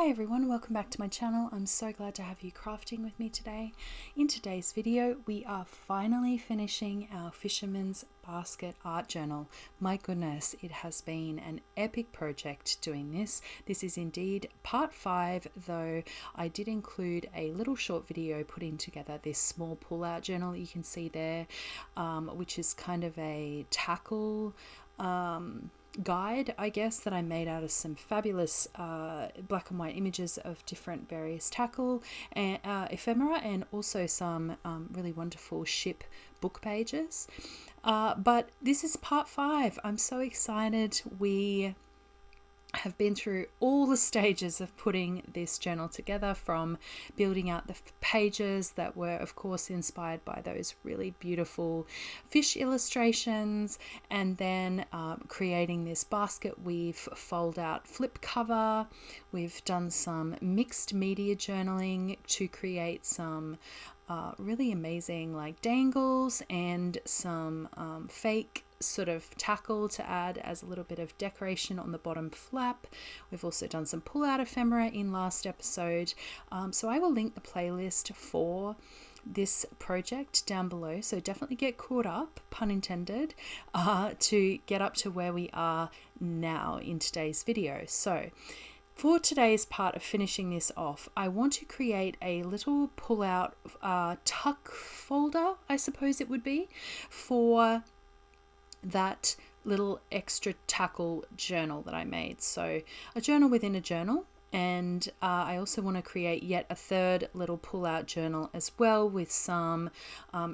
Hi everyone, welcome back to my channel. I'm so glad to have you crafting with me today. In today's video, we are finally finishing our Fisherman's Basket art journal. My goodness, it has been an epic project doing this. This is indeed part 5, though I did include a little short video putting together this small pull-out journal that you can see there, which is kind of a tackle guide, I guess, that I made out of some fabulous black and white images of different various tackle and ephemera, and also some really wonderful ship book pages. But this is part 5. I'm so excited. We have been through all the stages of putting this journal together, from building out the pages that were of course inspired by those really beautiful fish illustrations, and then creating this basket weave fold out flip cover. We've done some mixed media journaling to create some really amazing like dangles and some fake sort of tackle to add as a little bit of decoration on the bottom flap. We've also done some pull out ephemera in last episode, so I will link the playlist for this project down below, so definitely get caught up, pun intended, to get up to where we are now in today's video. So for today's part of finishing this off, I want to create a little pull-out tuck folder, I suppose it would be, for that little extra tackle journal that I made. So a journal within a journal. And I also want to create yet a third little pull-out journal as well, with some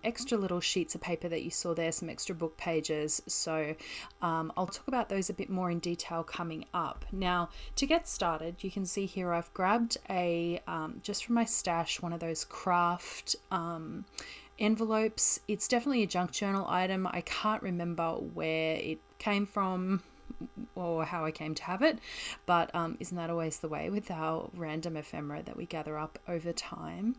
extra little sheets of paper that you saw there, some extra book pages. So I'll talk about those a bit more in detail coming up. Now, to get started, you can see here I've grabbed a, just from my stash, one of those craft envelopes. It's definitely a junk journal item. I can't remember where it came from or how I came to have it, but isn't that always the way with our random ephemera that we gather up over time?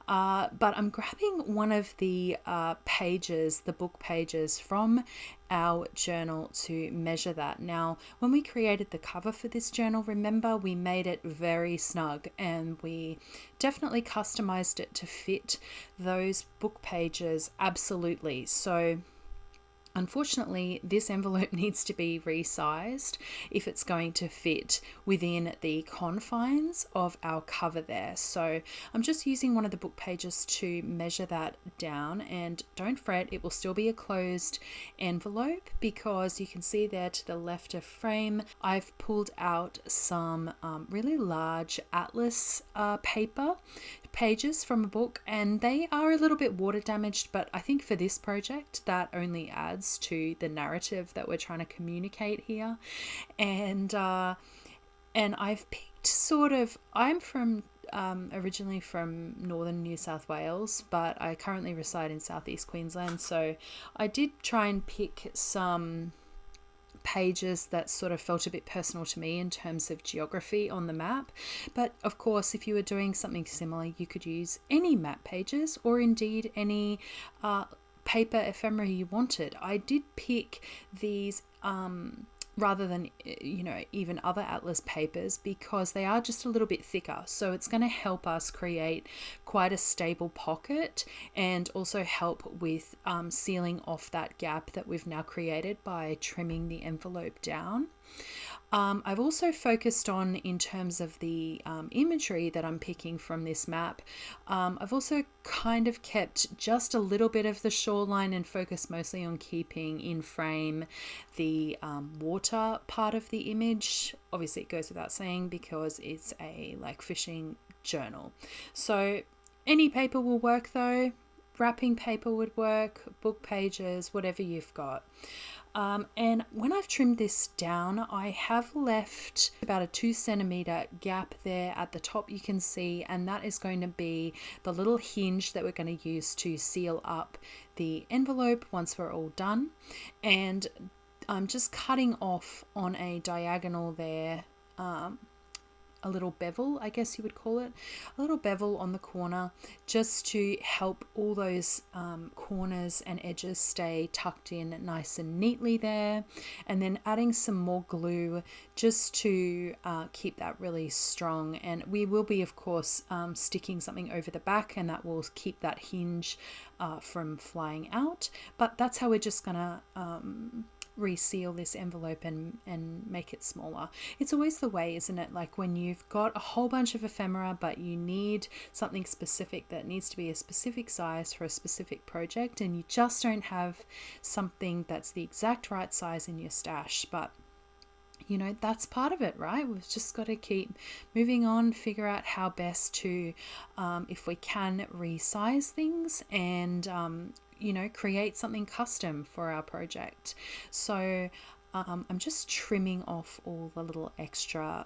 But I'm grabbing one of the pages, the book pages from our journal, to measure that. Now, when we created the cover for this journal, remember we made it very snug, and we definitely customized it to fit those book pages absolutely. So unfortunately, this envelope needs to be resized if it's going to fit within the confines of our cover there. So I'm just using one of the book pages to measure that down, and don't fret, it will still be a closed envelope, because you can see there to the left of frame, I've pulled out some really large atlas paper pages from a book, and they are a little bit water damaged, but I think for this project that only adds to the narrative that we're trying to communicate here. And I've picked I'm from originally from northern New South Wales, but I currently reside in southeast Queensland, so I did try and pick some pages that sort of felt a bit personal to me in terms of geography on the map. But of course, if you were doing something similar, you could use any map pages, or indeed any paper ephemera you wanted. I did pick these rather than, you know, even other atlas papers, because they are just a little bit thicker, so it's going to help us create quite a stable pocket, and also help with sealing off that gap that we've now created by trimming the envelope down. I've also focused on, in terms of the imagery that I'm picking from this map, I've also kind of kept just a little bit of the shoreline and focused mostly on keeping in frame the water part of the image. Obviously it goes without saying, because it's a like fishing journal. So any paper will work though. Wrapping paper would work, book pages, whatever you've got. And when I've trimmed this down, I have left about a 2 centimeter gap there at the top, you can see, and that is going to be the little hinge that we're going to use to seal up the envelope once we're all done. And I'm just cutting off on a diagonal there, a little bevel, I guess you would call it, a little bevel on the corner, just to help all those corners and edges stay tucked in nice and neatly there. And then adding some more glue just to keep that really strong. And we will be, of course, sticking something over the back, and that will keep that hinge from flying out. But that's how we're just gonna reseal this envelope and make it smaller. It's always the way, isn't it? Like when you've got a whole bunch of ephemera, but you need something specific that needs to be a specific size for a specific project, and you just don't have something that's the exact right size in your stash. But you know, that's part of it, right? We've just got to keep moving on, figure out how best to, if we can, resize things and you know, create something custom for our project. So I'm just trimming off all the little extra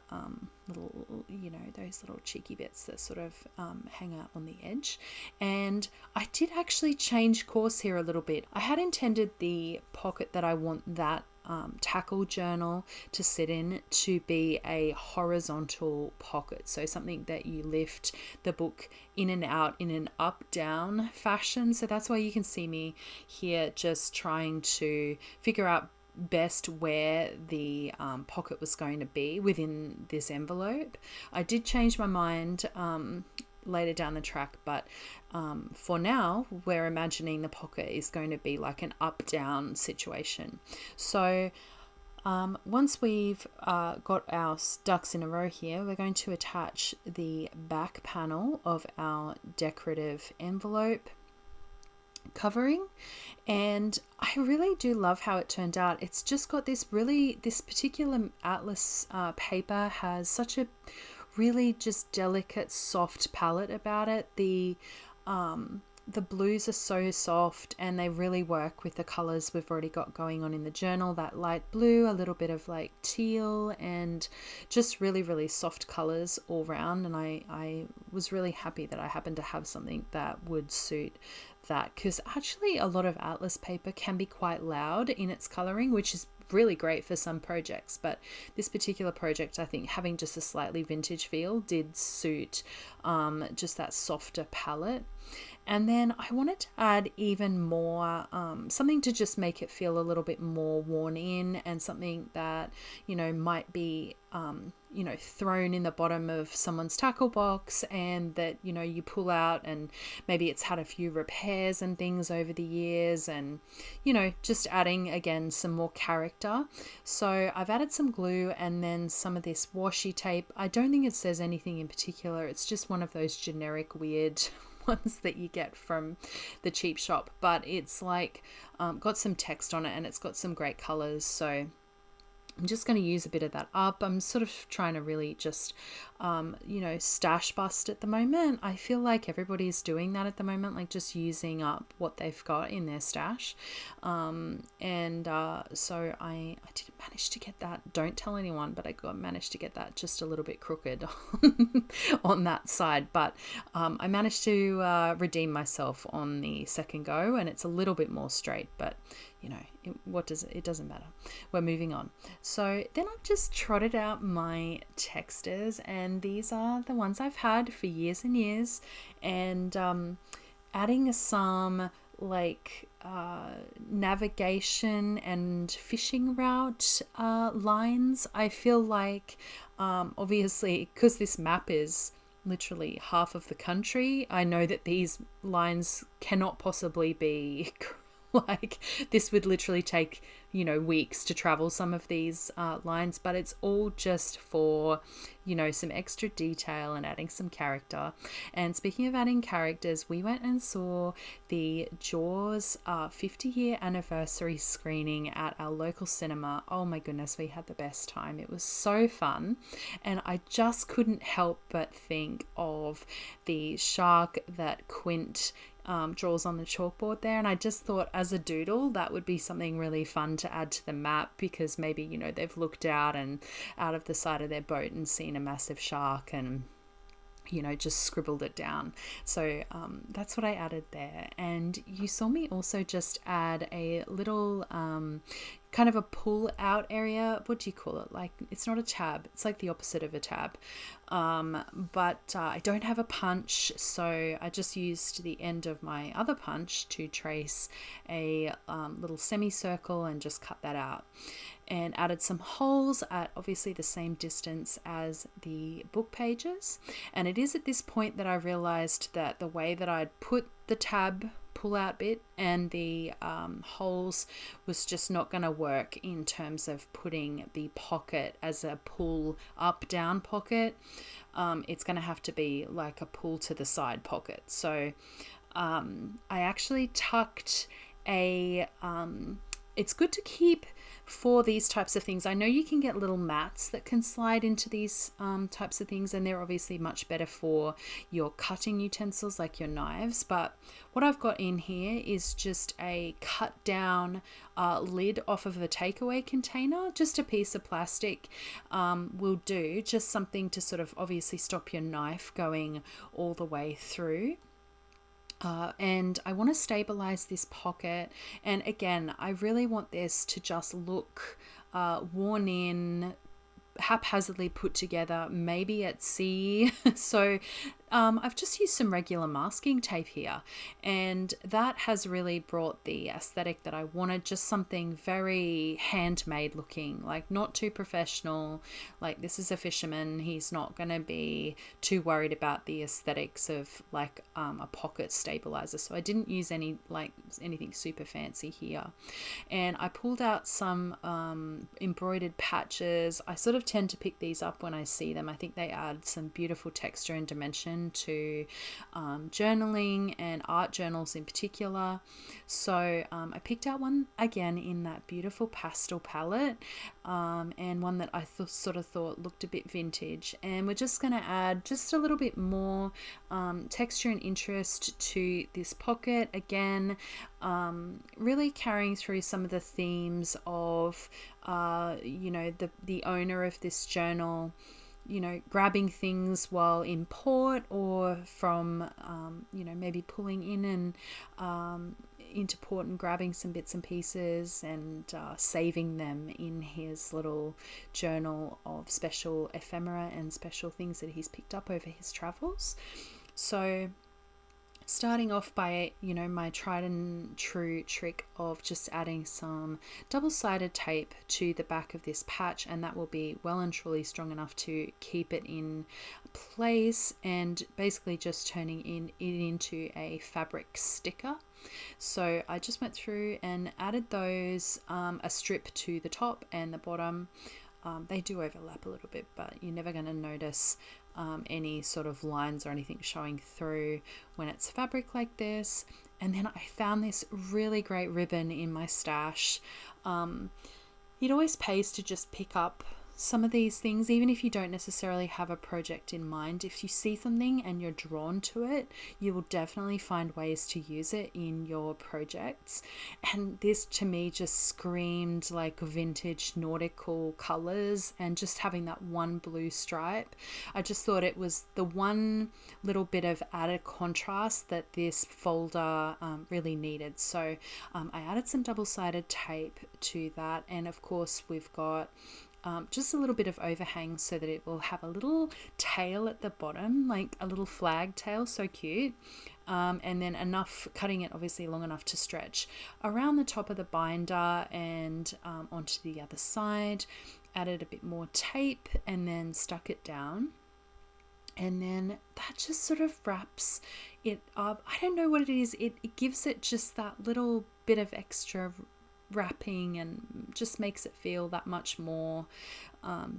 little, you know, those little cheeky bits that sort of hang out on the edge. And I did actually change course here a little bit. I had intended the pocket that I want that tackle journal to sit in to be a horizontal pocket, so something that you lift the book in and out in an up down fashion. So that's why you can see me here just trying to figure out best where the pocket was going to be within this envelope. I did change my mind later down the track, but for now we're imagining the pocket is going to be like an up down situation. So once we've got our ducks in a row here, we're going to attach the back panel of our decorative envelope covering, and I really do love how it turned out. It's just got this particular atlas paper has such a really just delicate, soft palette about it. The blues are so soft, and they really work with the colors we've already got going on in the journal, that light blue, a little bit of like teal, and just really, really soft colors all round. And I was really happy that I happened to have something that would suit that, because actually a lot of atlas paper can be quite loud in its coloring, which is really great for some projects, but this particular project, I think having just a slightly vintage feel did suit just that softer palette. And then I wanted to add even more, something to just make it feel a little bit more worn in, and something that, you know, might be, you know, thrown in the bottom of someone's tackle box, and that, you know, you pull out and maybe it's had a few repairs and things over the years, and, you know, just adding again some more character. So I've added some glue and then some of this washi tape. I don't think it says anything in particular. It's just one of those generic weird ones that you get from the cheap shop, but it's like got some text on it, and it's got some great colors. So I'm just going to use a bit of that up. I'm sort of trying to really just, you know, stash bust at the moment. I feel like everybody's doing that at the moment, like just using up what they've got in their stash. So I did manage to get that. Don't tell anyone, but I managed to get that just a little bit crooked on that side. But I managed to redeem myself on the second go, and it's a little bit more straight, but you know, it doesn't matter. We're moving on. So then I've just trotted out my texters, and these are the ones I've had for years and years, and adding some like navigation and fishing route lines. I feel like obviously, because this map is literally half of the country, I know that these lines cannot possibly be like, this would literally take, you know, weeks to travel some of these lines, but it's all just for, you know, some extra detail and adding some character. And speaking of adding characters, we went and saw the Jaws 50-year anniversary screening at our local cinema. Oh my goodness, we had the best time. It was so fun, and I just couldn't help but think of the shark that Quint draws on the chalkboard there, and I just thought, as a doodle, that would be something really fun to add to the map, because maybe, you know, they've looked out of the side of their boat and seen a massive shark, and just scribbled it down. So that's what I added there. And you saw me also just add a little kind of a pull out area. What do you call it? Like, it's not a tab. It's like the opposite of a tab. But I don't have a punch, so I just used the end of my other punch to trace a little semicircle and just cut that out. And added some holes at obviously the same distance as the book pages. And it is at this point that I realized that the way that I'd put the tab pull out bit and the holes was just not going to work in terms of putting the pocket as a pull up down pocket. It's going to have to be like a pull to the side pocket. So I actually tucked it's good to keep for these types of things. I know you can get little mats that can slide into these types of things, and they're obviously much better for your cutting utensils like your knives. But what I've got in here is just a cut down lid off of a takeaway container. Just a piece of plastic will do, just something to sort of obviously stop your knife going all the way through. And I want to stabilize this pocket. And again, I really want this to just look worn in, haphazardly put together, maybe at sea. So I've just used some regular masking tape here, and that has really brought the aesthetic that I wanted, just something very handmade looking, like not too professional. Like, this is a fisherman, he's not going to be too worried about the aesthetics of like a pocket stabilizer. So I didn't use anything super fancy here. And I pulled out some embroidered patches. I sort of tend to pick these up when I see them. I think they add some beautiful texture and dimension to journaling and art journals in particular. So I picked out one again in that beautiful pastel palette, and one that I sort of thought looked a bit vintage. And we're just going to add just a little bit more texture and interest to this pocket. Again, really carrying through some of the themes of the owner of this journal, grabbing things while in port, or from maybe pulling in and into port and grabbing some bits and pieces and saving them in his little journal of special ephemera and special things that he's picked up over his travels. So starting off by, my tried and true trick of just adding some double-sided tape to the back of this patch, and that will be well and truly strong enough to keep it in place, and basically just turning it into a fabric sticker. So I just went through and added those, a strip to the top and the bottom. They do overlap a little bit, but you're never going to notice any sort of lines or anything showing through when it's fabric like this. And then I found this really great ribbon in my stash. It always pays to just pick up some of these things, even if you don't necessarily have a project in mind. If you see something and you're drawn to it, you will definitely find ways to use it in your projects. And this to me just screamed like vintage nautical colors, and just having that one blue stripe, I just thought it was the one little bit of added contrast that this folder really needed. So I added some double-sided tape to that, and of course we've got just a little bit of overhang so that it will have a little tail at the bottom, like a little flag tail, so cute. And then cutting it obviously long enough to stretch around the top of the binder and onto the other side. Added a bit more tape and then stuck it down. And then that just sort of wraps it up. I don't know what it is. It gives it just that little bit of extra wrapping and just makes it feel that much more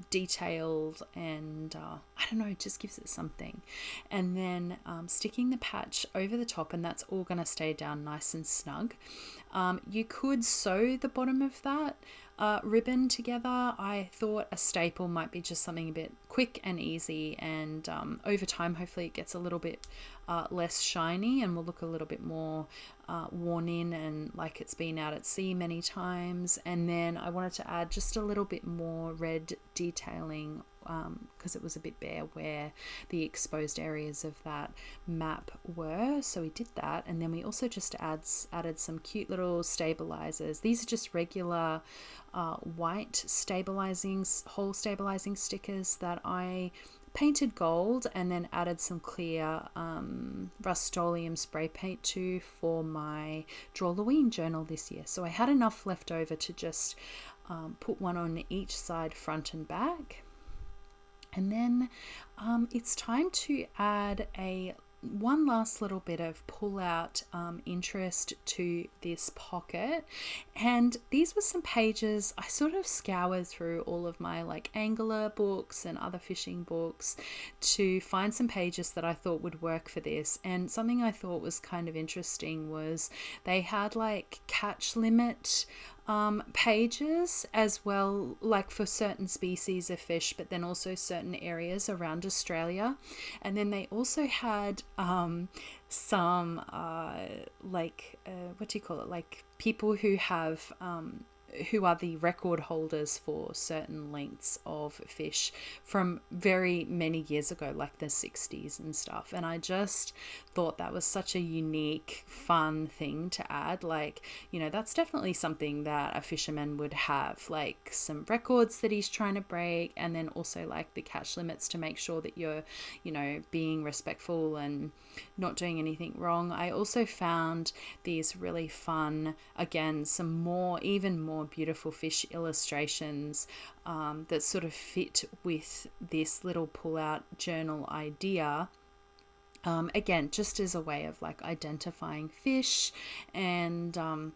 detailed, and I don't know, it just gives it something. And then sticking the patch over the top, and that's all going to stay down nice and snug. You could sew the bottom of that ribbon together. I thought a staple might be just something a bit quick and easy, and over time hopefully it gets a little bit less shiny and will look a little bit more worn in and like it's been out at sea many times. And then I wanted to add just a little bit more red detailing because it was a bit bare where the exposed areas of that map were. So we did that, and then we also just added some cute little stabilizers. These are just regular white hole stabilizing stickers that I painted gold and then added some clear Rust-Oleum spray paint to for my Drawloween journal this year. So I had enough left over to just put one on each side, front and back. And then it's time to add one last little bit of pull out interest to this pocket. And these were some pages I sort of scoured through all of my like angler books and other fishing books to find some pages that I thought would work for this. And something I thought was kind of interesting was they had like catch limit pages as well, like for certain species of fish, but then also certain areas around Australia. And then they also had some what do you call it, like people who have who are the record holders for certain lengths of fish from very many years ago, like the 60s and stuff. And I just thought that was such a unique, fun thing to add. Like, you know, that's definitely something that a fisherman would have, like some records that he's trying to break, and then also like the catch limits to make sure that you're, you know, being respectful and not doing anything wrong. I also found these really fun, again, even more beautiful fish illustrations that sort of fit with this little pull-out journal idea. Again, just as a way of like identifying fish. And man,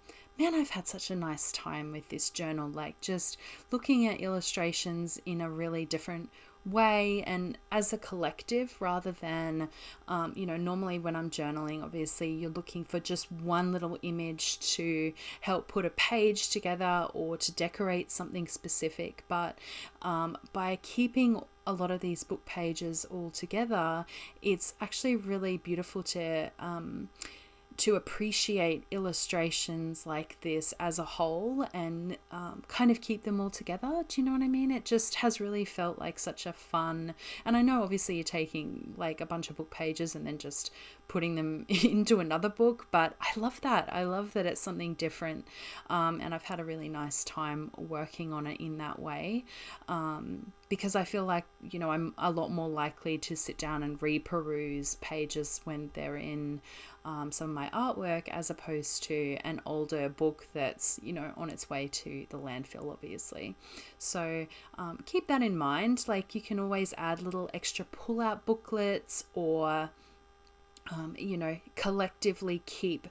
I've had such a nice time with this journal, like just looking at illustrations in a really different way and as a collective rather than normally when I'm journaling, obviously you're looking for just one little image to help put a page together or to decorate something specific, but by keeping a lot of these book pages all together, it's actually really beautiful to appreciate illustrations like this as a whole and kind of keep them all together. Do you know what I mean? It just has really felt like such a fun, and I know obviously you're taking like a bunch of book pages and then just putting them into another book, but I love that. I love that it's something different, and I've had a really nice time working on it in that way, because I feel like, you know, I'm a lot more likely to sit down and reperuse pages when they're in some of my artwork as opposed to an older book that's, you know, on its way to the landfill, obviously. So keep that in mind. Like, you can always add little extra pull-out booklets or collectively keep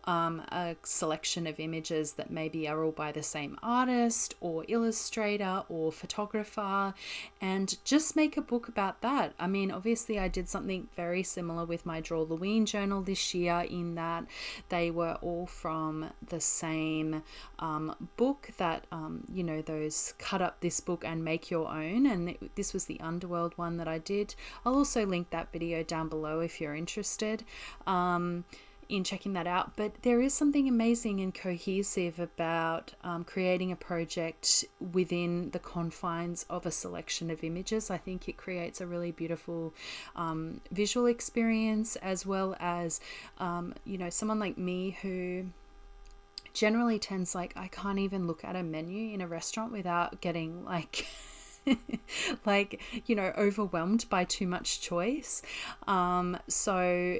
a selection of images that maybe are all by the same artist or illustrator or photographer, and just make a book about that. I mean, obviously I did something very similar with my Drawloween journal this year in that they were all from the same book that, those cut up this book and make your own, and this was the Underworld one that I did. I'll also link that video down below if you're interested in checking that out. But there is something amazing and cohesive about creating a project within the confines of a selection of images. I think it creates a really beautiful visual experience, as well as someone like me who generally tends, like, I can't even look at a menu in a restaurant without getting like overwhelmed by too much choice. So,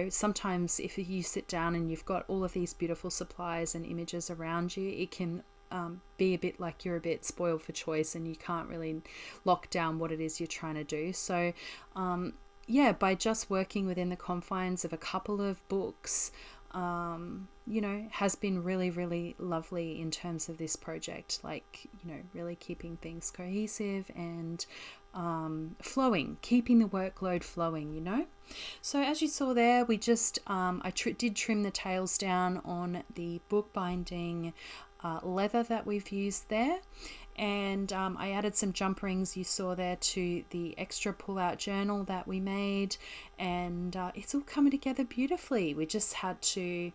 sometimes if you sit down and you've got all of these beautiful supplies and images around you, it can be a bit like you're a bit spoiled for choice and you can't really lock down what it is you're trying to do. So, by just working within the confines of a couple of books, has been really, really lovely in terms of this project, like, really keeping things cohesive and flowing, keeping the workload flowing, So as you saw there, we just, did trim the tails down on the bookbinding leather that we've used there. And I added some jump rings you saw there to the extra pull-out journal that we made, and it's all coming together beautifully. We just had to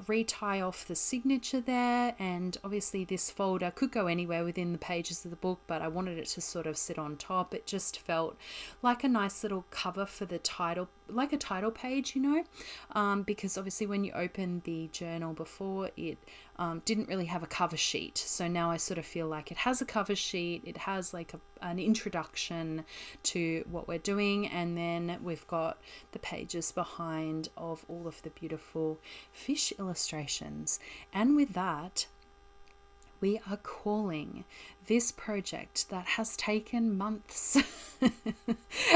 retie off the signature there, and obviously this folder could go anywhere within the pages of the book, but I wanted it to sort of sit on top. It just felt like a nice little cover for the title, like a title page, you know, because obviously when you open the journal before, it didn't really have a cover sheet. So now I sort of feel like it has a cover sheet, it has like an introduction to what we're doing, and then we've got the pages behind of all of the beautiful fish illustrations. And with that, we are calling this project that has taken months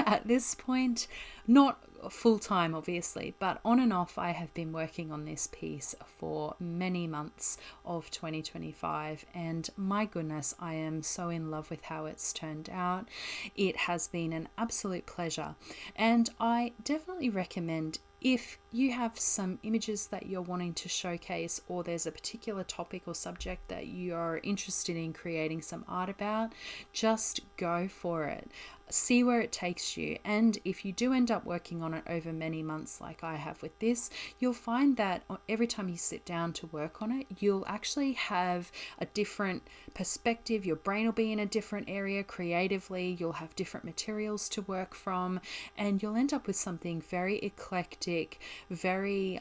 at this point, not full-time obviously, but on and off I have been working on this piece for many months of 2025, and my goodness, I am so in love with how it's turned out. It has been an absolute pleasure, and I definitely recommend, if you have some images that you're wanting to showcase, or there's a particular topic or subject that you're interested in creating some art about, just go for it. See where it takes you. And if you do end up working on it over many months like I have with this, you'll find that every time you sit down to work on it, you'll actually have a different perspective. Your brain will be in a different area creatively. You'll have different materials to work from, and you'll end up with something very eclectic, very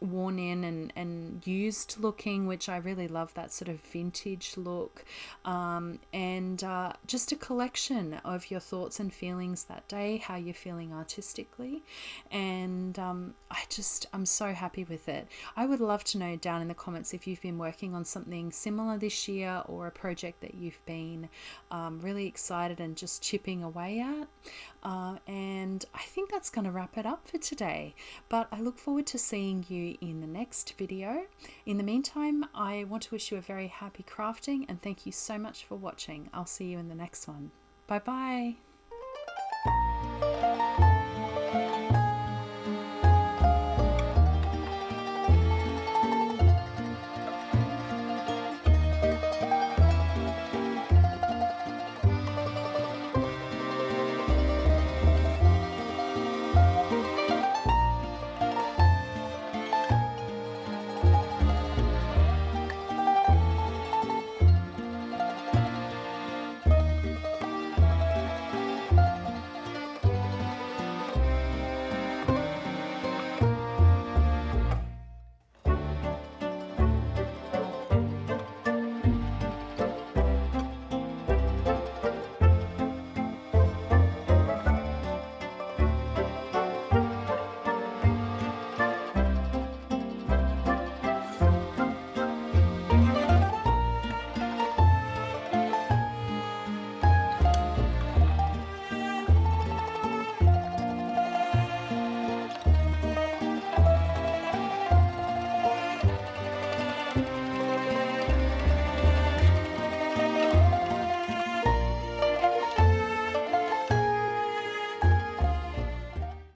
worn in and used looking, which I really love, that sort of vintage look, and just a collection of your thoughts and feelings that day, how you're feeling artistically, and I'm so happy with it. I would love to know down in the comments if you've been working on something similar this year, or a project that you've been really excited and just chipping away at, and I think that's going to wrap it up for today, but I look forward to seeing you in the next video. In the meantime, I want to wish you a very happy crafting, and thank you so much for watching. I'll see you in the next one. Bye bye.